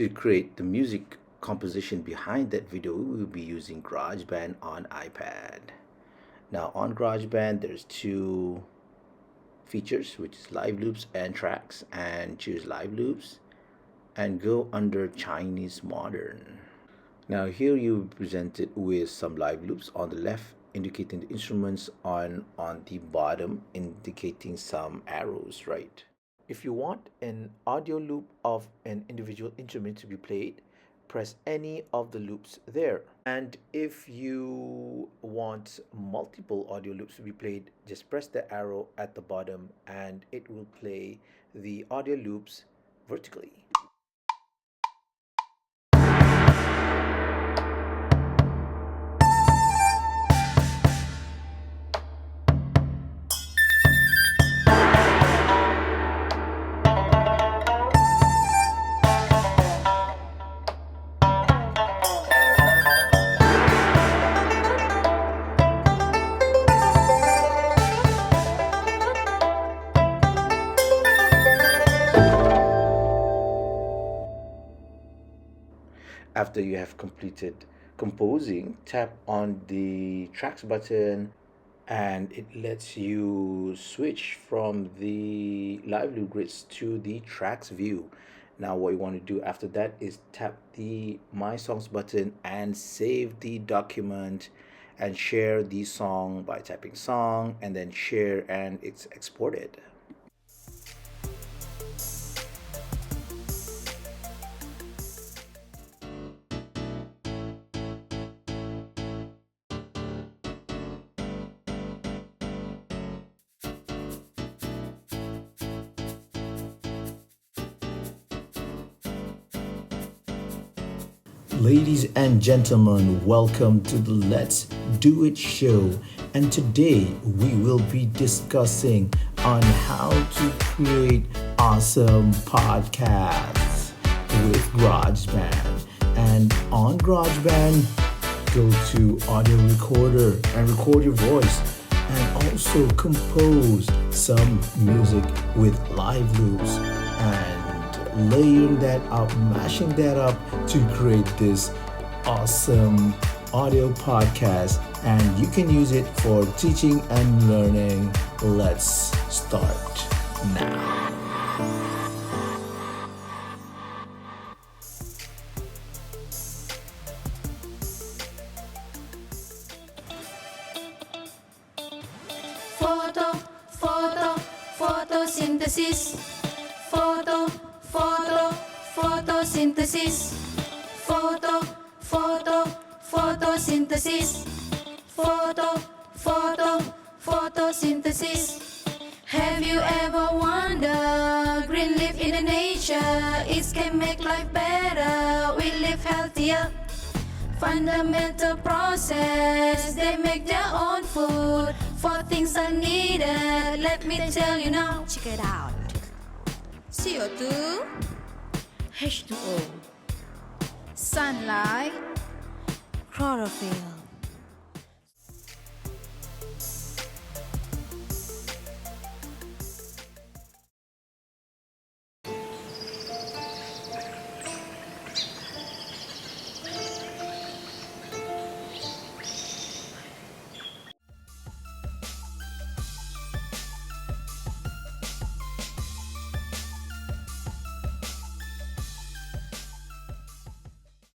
To create the music composition behind that video, we will be using GarageBand on iPad. Now on GarageBand, there's two features, which is live loops and tracks, and choose live loops and go under Chinese modern. Now here you presented with some live loops on the left indicating the instruments, on the bottom indicating some arrows, right? If you want an audio loop of an individual instrument to be played, press any of the loops there. And if you want multiple audio loops to be played, just press the arrow at the bottom and it will play the audio loops vertically. After you have completed composing, tap on the tracks button and it lets you switch from the live loop grids to the tracks view. Now what you want to do after that is tap the My Songs button and save the document and share the song by tapping song and then share, and it's exported. Ladies and gentlemen, welcome to the Let's Do It show. And today we will be discussing on how to create awesome podcasts with GarageBand. And on GarageBand, go to audio recorder and record your voice, and also compose some music with live loops and layering that up, mashing that up to create this awesome audio podcast, and you can use it for teaching and learning. Let's start now. Photosynthesis. Photosynthesis. Photosynthesis. Photosynthesis. Have you ever wondered, green leaf in the nature, it can make life better, we live healthier. Fundamental process, they make their own food, for things are needed, let me tell you now. Check it out. CO2, H2O, sunlight, chlorophyll.